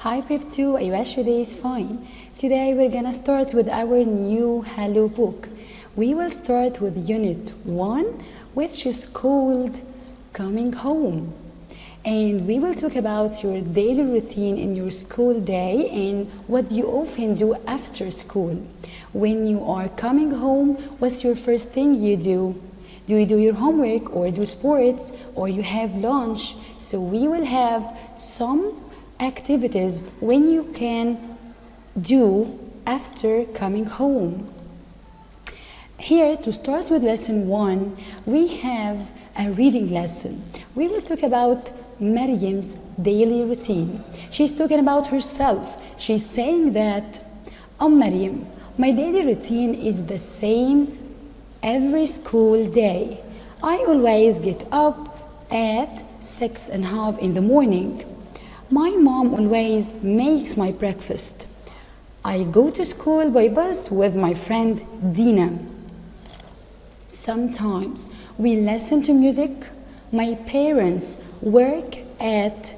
Hi Prep 2, I wish your day is fine. Today we're gonna start with our new Hello book. We will start with Unit 1, which is called Coming Home. And we will talk about your daily routine in your school day and what you often do after school. When you are coming home, what's your first thing you do? Do you do your homework or do sports or you have lunch? So we will have some activities when you can do after coming home. Here to start with lesson 1, we have a reading lesson. We will talk about Maryam's daily routine. She's talking about herself. She's saying that, Maryam, my daily routine is the same every school day. I always get up at 6:30 in the morning. My mom always makes my breakfast. I go to school by bus with my friend Dina. Sometimes we listen to music. My parents work at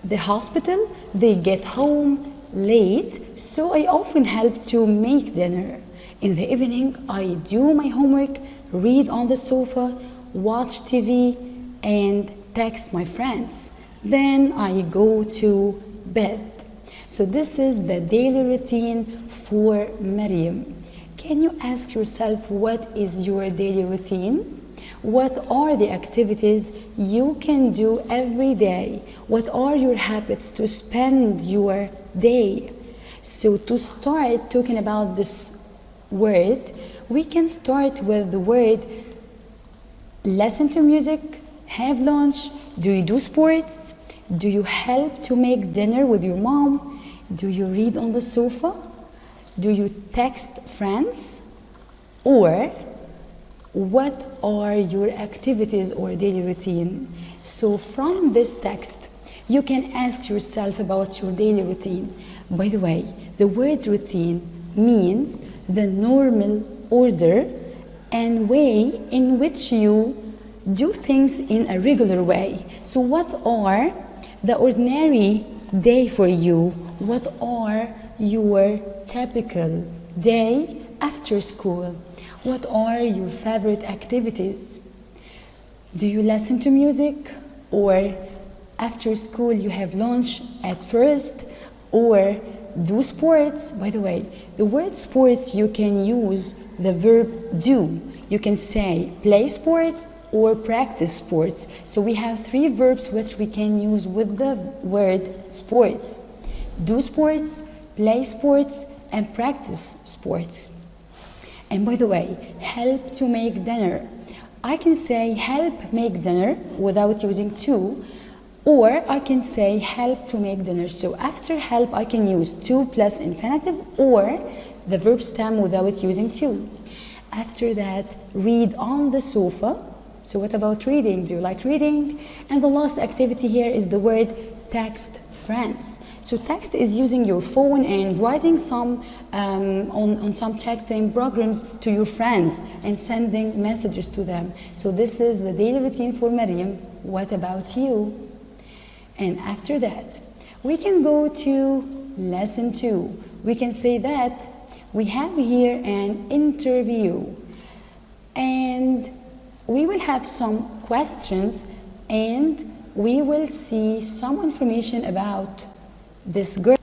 the hospital. They get home late, so I often help to make dinner. In the evening, I do my homework, read on the sofa, watch TV, and text my friends. Then I go to bed. So this is the daily routine for Maryam. Can you ask yourself what is your daily routine? What are the activities you can do every day? What are your habits to spend your day? So to start talking about this word, we can start with the word listen to music, have lunch. Do you do sports? Do you help to make dinner with your mom? Do you read on the sofa? Do you text friends? Or what are your activities or daily routine? So from this text, you can ask yourself about your daily routine. By the way, the word routine means the normal order and way in which you do things in a regular way. So what are the ordinary day for you? What are your typical day after school? What are your favorite activities? Do you listen to music, or after school you have lunch at first, or do sports? By the way, the word sports, you can use the verb do. You can say play sports or practice sports. So we have 3 verbs which we can use with the word sports. Do sports, play sports, and practice sports. And by the way, help to make dinner. I can say help make dinner without using to, or I can say help to make dinner. So after help, I can use to plus infinitive or the verb stem without using to. After that, read on the sofa. So what about reading? Do you like reading? And the last activity here is the word text friends. So text is using your phone and writing some on some chatting programs to your friends and sending messages to them. So this is the daily routine for Maryam. What about you? And after that, we can go to lesson 2. We can say that we have here an interview, and we will have some questions and we will see some information about this girl.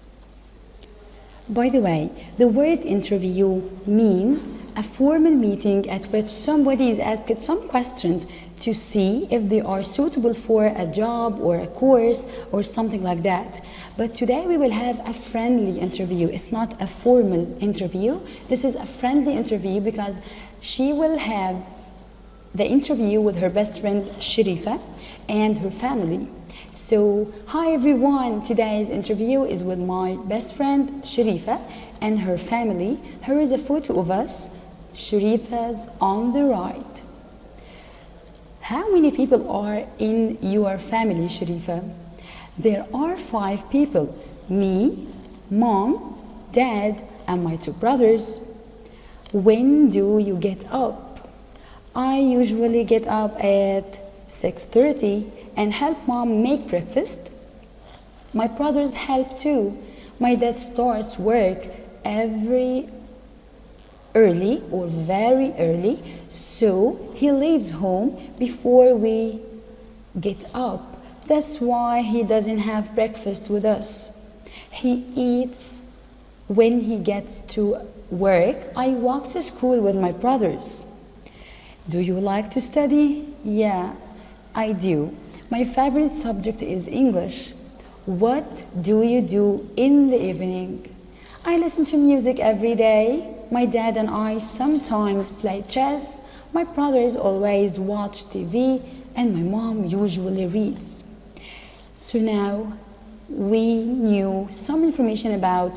By the way, the word interview means a formal meeting at which somebody is asked some questions to see if they are suitable for a job or a course or something like that. But today we will have a friendly interview. It's not a formal interview. This is a friendly interview because she will have the interview with her best friend Sharifa and her family. So, hi everyone, today's interview is with my best friend Sharifa and her family. Here is a photo of us. Sharifa's on the right. How many people are in your family, Sharifa? There are 5 people. Me, mom, dad, and my 2 brothers. When do you get up? I usually get up at 6:30 and help mom make breakfast. My brothers help too. My dad starts work every early or very early, so he leaves home before we get up. That's why he doesn't have breakfast with us. He eats when he gets to work. I walk to school with my brothers. Do you like to study? Yeah, I do. My favorite subject is English. What do you do in the evening? I listen to music every day. My dad and I sometimes play chess. My brothers always watch TV, and my mom usually reads. So now we knew some information about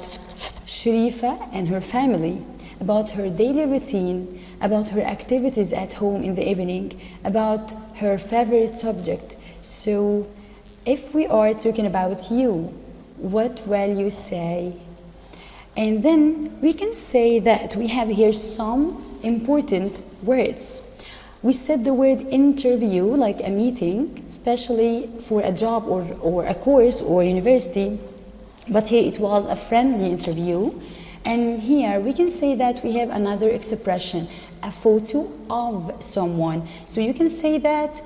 Sharifa and her family, about her daily routine, about her activities at home in the evening, about her favorite subject. So if we are talking about you, what will you say? And then we can say that we have here some important words. We said the word interview, like a meeting, especially for a job or a course or university, but here it was a friendly interview. And here we can say that we have another expression, a photo of someone. So you can say that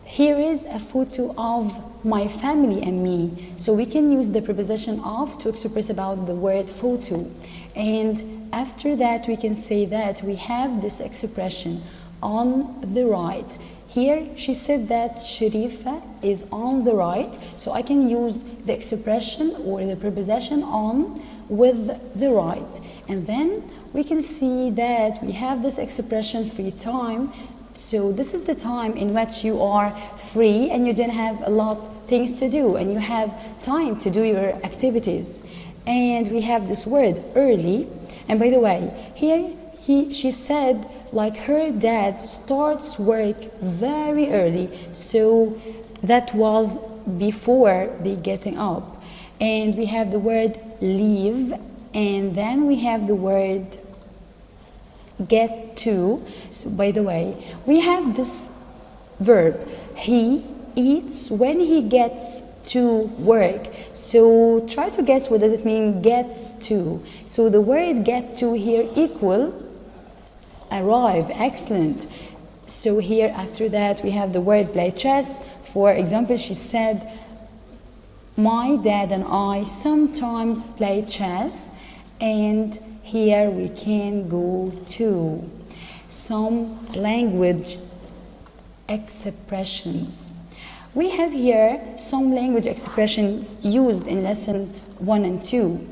here is a photo of my family and me. So we can use the preposition of to express about the word photo. And after that we can say that we have this expression on the right. Here she said that Sharifa is on the right, so I can use the expression or the preposition on with the right. And then we can see that we have this expression free time. So this is the time in which you are free and you don't have a lot of things to do and you have time to do your activities. And we have this word early. And by the way, here she said like her dad starts work very early, so that was before they getting up. And we have the word leave, and then we have the word get to. So by the way, we have this verb, he eats when he gets to work. So try to guess what does it mean gets to. So the word get to here equal arrive. Excellent. So here after that we have the word play chess. For example, she said my dad and I sometimes play chess, and here we can go to some language expressions. We have here some language expressions used in lesson 1 and 2.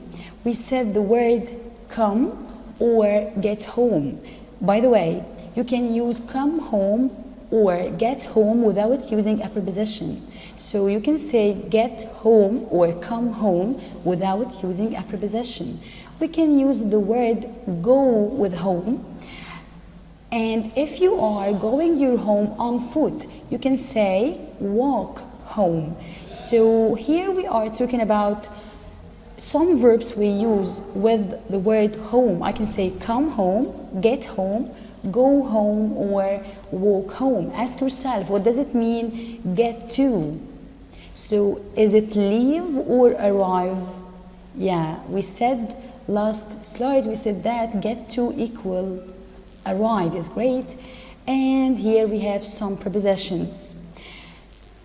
We said the word come or get home. By the way, you can use come home or get home without using a preposition. So you can say get home or come home without using a preposition. We can use the word go with home. And if you are going your home on foot, you can say walk home. So here we are talking about some verbs we use with the word home. I can say come home, get home, go home, or walk home. Ask yourself, what does it mean get to? So is it leave or arrive? Yeah, we said last slide, we said that get to equal arrive is great. And here we have some prepositions.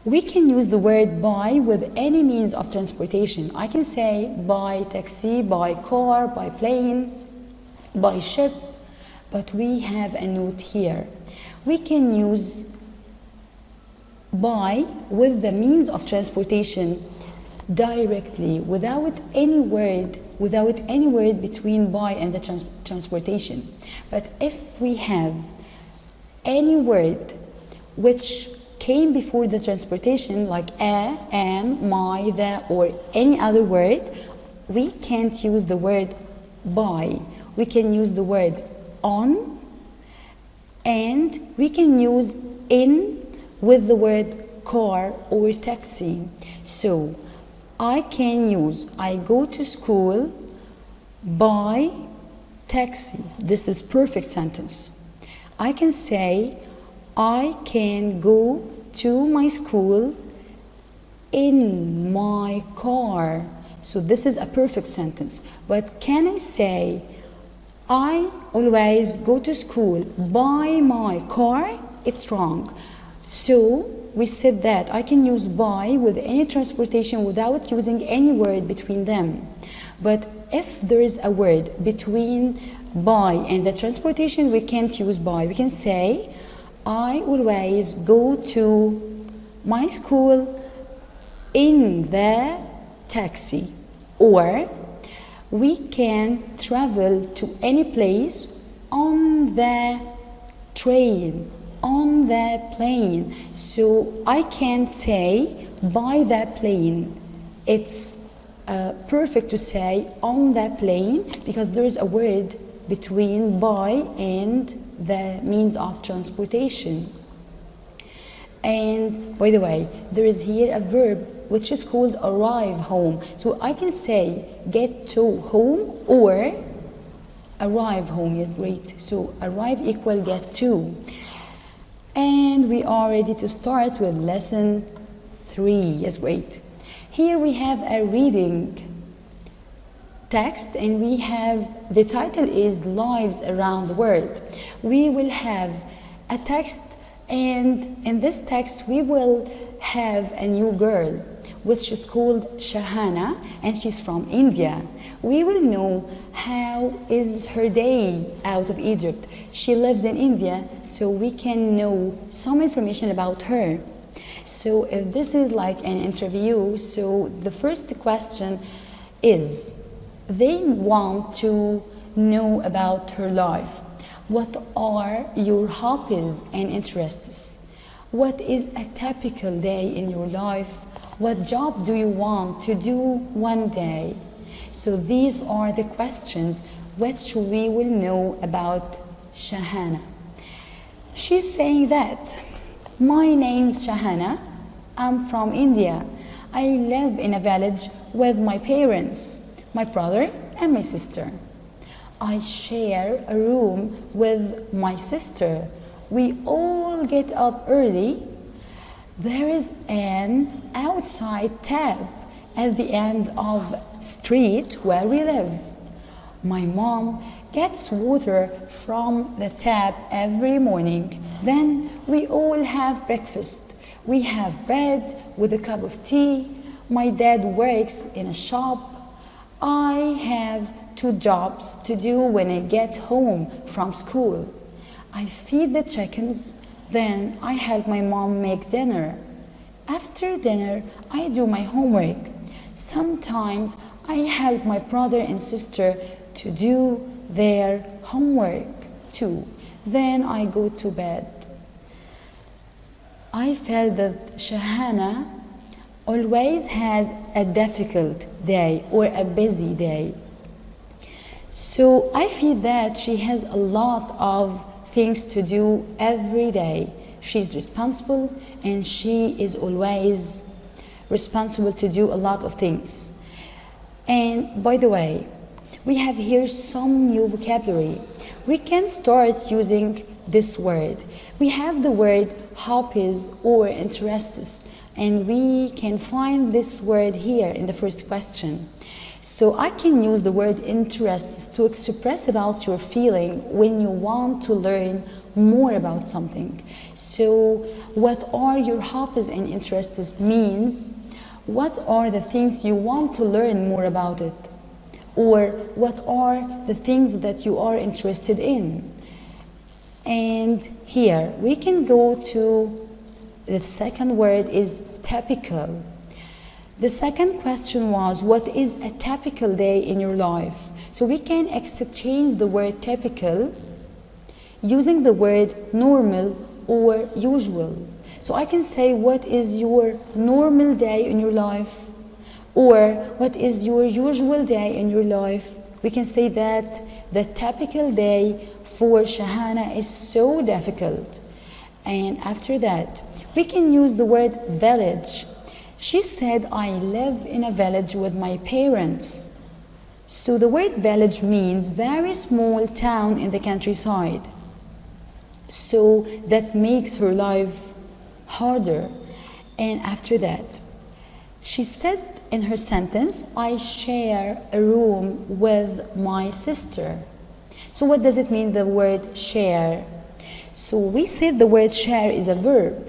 We can use the word by with any means of transportation. I can say by taxi, by car, by plane, by ship, but we have a note here. We can use by with the means of transportation directly without any word between by and the transportation. But if we have any word which came before the transportation, like a, an, my, the, or any other word, we can't use the word by. We can use the word on, and we can use in with the word car or taxi. So I can use I go to school by taxi. This is perfect sentence. I can say I can go to my school in my car. So this is a perfect sentence. But can I say, I always go to school by my car? It's wrong. So we said that I can use by with any transportation without using any word between them. But if there is a word between by and the transportation, we can't use by. We can say, I always go to my school in the taxi. Or we can travel to any place on the train, on the plane. So I can't say by the plane. It's perfect to say on the plane because there is a word between by and the means of transportation. And by the way, there is here a verb which is called arrive home. So I can say get to home or arrive home. Yes, great. So arrive equal get to. And we are ready to start with lesson 3. Yes, great. Here we have a reading text and we have, the title is Lives Around the World. We will have a text and in this text we will have a new girl which is called Shahana and she's from India. We will know how is her day out of Egypt. She lives in India, so we can know some information about her. So if this is like an interview, so the first question is, they want to know about her life. What are your hobbies and interests? What is a typical day in your life? What job do you want to do one day? So these are the questions which we will know about Shahana. She's saying that, my name's Shahana, I'm from India. I live in a village with my parents, my brother and my sister. I share a room with my sister. We all get up early. There is an outside tap at the end of street where we live. My mom gets water from the tap every morning. Then we all have breakfast. We have bread with a cup of tea. My dad works in a shop. I have 2 jobs to do when I get home from school. I feed the chickens, then I help my mom make dinner. After dinner, I do my homework. Sometimes I help my brother and sister to do their homework too. Then I go to bed. I felt that Shahana always has a difficult day or a busy day. So I feel that she has a lot of things to do every day. She's responsible and she is always responsible to do a lot of things. And by the way, we have here some new vocabulary. We can start using this word. We have the word hobbies or interests, and we can find this word here in the first question. So I can use the word interests to express about your feeling when you want to learn more about something. So what are your hobbies and interests means what are the things you want to learn more about it, or what are the things that you are interested in. And here we can go to the second word is typical. The second question was, what is a typical day in your life? So we can exchange the word typical using the word normal or usual. So I can say, what is your normal day in your life? Or what is your usual day in your life? We can say that the typical day for Shahana is so difficult. And after that, we can use the word village. She said, I live in a village with my parents. So the word village means very small town in the countryside. So that makes her life harder. And after that, She said in her sentence, I share a room with my sister. So what does it mean, the word share? So we said the word share is a verb,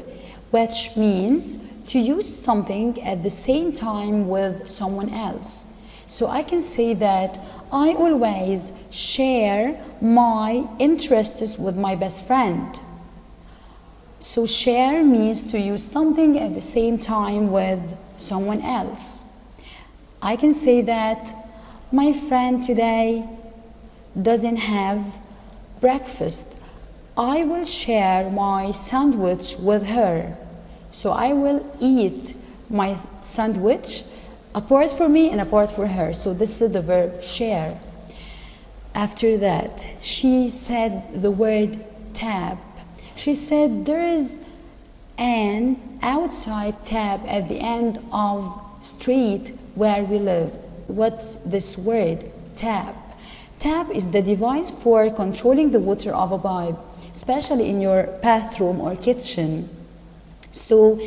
which means to use something at the same time with someone else. So I can say that I always share my interests with my best friend. So share means to use something at the same time with someone else. I can say that my friend today doesn't have breakfast. I will share my sandwich with her. So I will eat my sandwich apart for me and apart for her. So this is the verb share. After that, she said the word tap. She said there is an outside tap at the end of street where we live. What's this word? Tap. Tap is the device for controlling the water of a pipe, especially in your bathroom or kitchen. So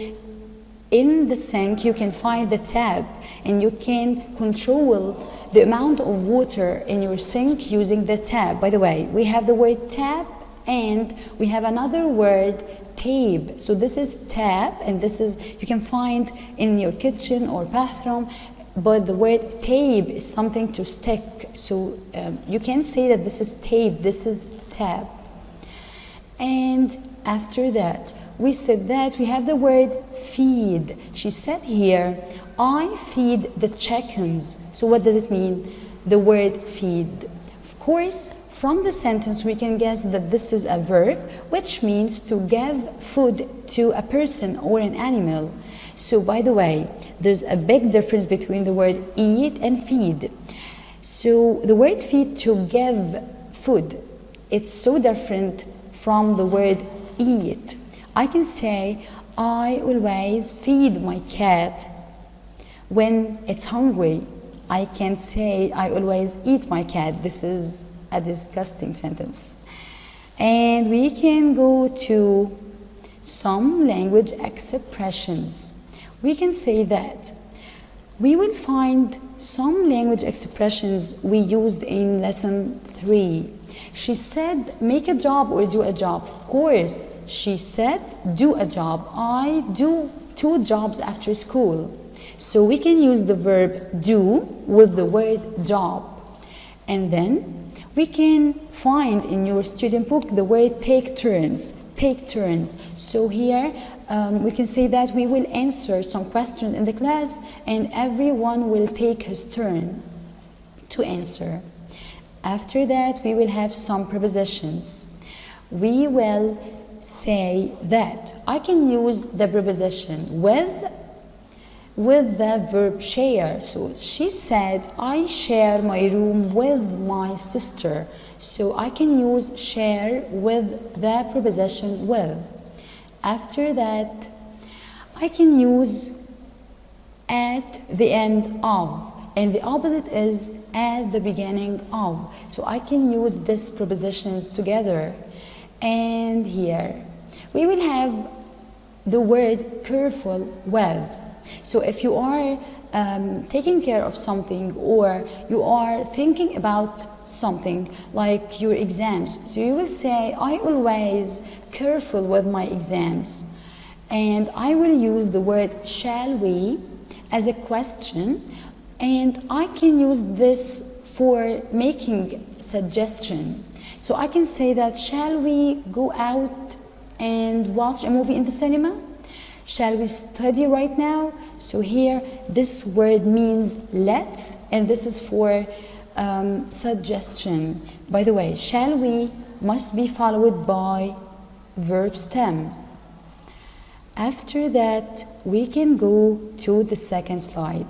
in the sink you can find the tap and you can control the amount of water in your sink using the tap. By the way, we have the word tap and we have another word, tape. So this is tap and this is, you can find in your kitchen or bathroom, but the word tape is something to stick. So you can say that this is tape, this is tap. And after that, we said that we have the word feed. She said here, I feed the chickens. So what does it mean? The word feed. Of course, from the sentence we can guess that this is a verb, which means to give food to a person or an animal. So by the way, there's a big difference between the word eat and feed. So the word feed, to give food, it's so different from the word eat. I can say, I always feed my cat when it's hungry. I can say, I always eat my cat. This is a disgusting sentence. And we can go to some language expressions. We can say that we will find some language expressions we used in lesson 3. She said, make a job or do a job. Of course, she said, do a job. I do 2 jobs after school. So we can use the verb do with the word job. And then we can find in your student book the word take turns. Take turns. So here we can say that we will answer some questions in the class and everyone will take his turn to answer. After that, we will have some prepositions. We will say that I can use the preposition with the verb share. So she said, I share my room with my sister. So I can use share with the preposition with. After that, I can use at the end of, and the opposite is at the beginning of. So I can use these prepositions together. And here we will have the word careful with. So if you are taking care of something or you are thinking about something like your exams, so you will say, I always careful with my exams. And I will use the word shall we as a question, and I can use this for making suggestion. So I can say that, shall we go out and watch a movie in the cinema? Shall we study right now? So here this word means let's, and this is for suggestion. By the way, shall we must be followed by verb stem. After that, we can go to the second slide.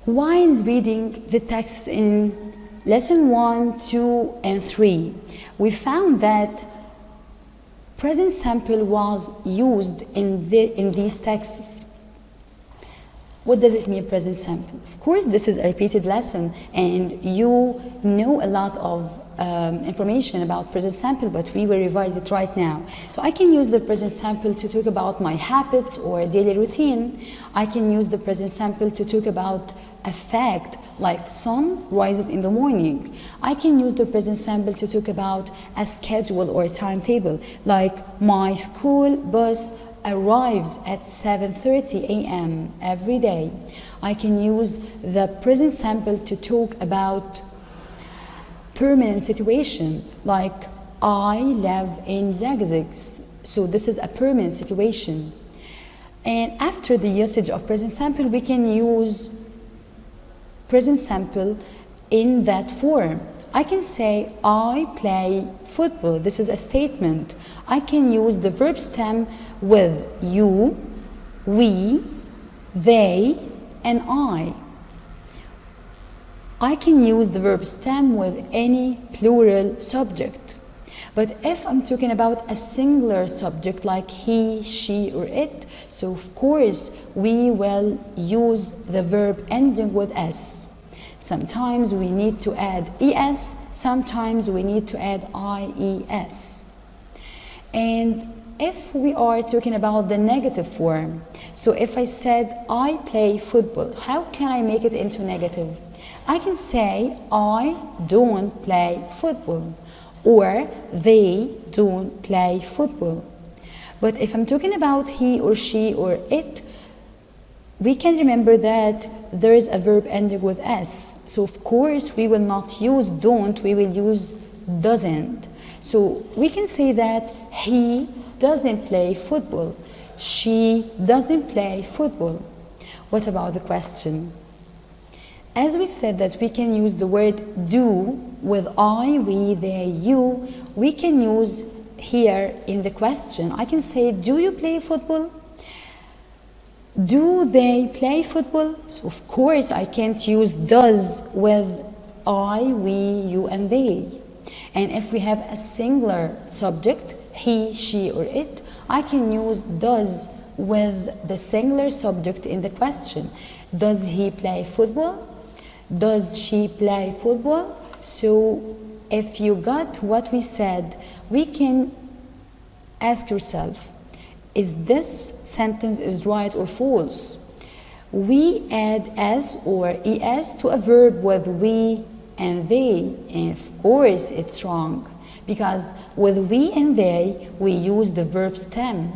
While reading the texts in lesson 1, 2, and 3, we found that present simple was used in these texts. What does it mean, present simple? Of course, this is a repeated lesson, and you know a lot of information about present simple, but we will revise it right now. So I can use the present simple to talk about my habits or daily routine. I can use the present simple to talk about a fact like sun rises in the morning. I can use the present simple to talk about a schedule or a timetable, like my school bus arrives at 7:30 a.m. every day. I can use the present simple to talk about permanent situation, like I live in Zagazig, so this is a permanent situation. And after the usage of present simple, we can use present simple in that form. I can say I play football. This is a statement. I can use the verb stem with you, we, they, and I. I can use the verb stem with any plural subject. But if I'm talking about a singular subject like he, she, or it, so of course we will use the verb ending with s. Sometimes we need to add es, sometimes we need to add ies. And if we are talking about the negative form, so if I said I play football, how can I make it into negative? I can say I don't play football, or they don't play football. But if I'm talking about he or she or it, we can remember that there is a verb ending with s. So of course we will not use don't, we will use doesn't. So we can say that he doesn't play football, she doesn't play football. What about the question? As we said that we can use the word do with I, we, they, you, we can use here in the question. I can say, do you play football? Do they play football? So of course I can't use does with I, we, you, and they. And if we have a singular subject, he, she, or it, I can use does with the singular subject in the question. Does he play football? Does she play football? So if you got what we said, we can ask yourself, is this sentence is right or false? We add s or es to a verb with we and they, and of course it's wrong, because with we and they we use the verb stem.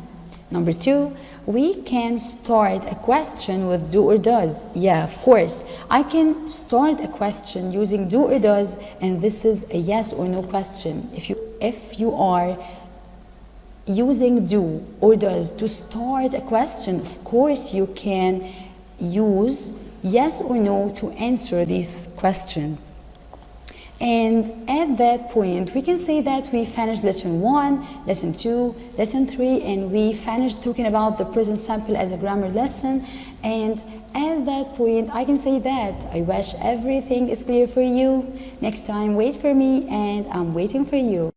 Number two, we can start a question with do or does. Yeah, of course. I can start a question using do or does, and this is a yes or no question. If you are using do or does to start a question, of course you can use yes or no to answer these questions. And at that point, we can say that we finished lesson 1, lesson 2, lesson 3, and we finished talking about the present simple as a grammar lesson. And at that point, I can say that I wish everything is clear for you. Next time, wait for me, and I'm waiting for you.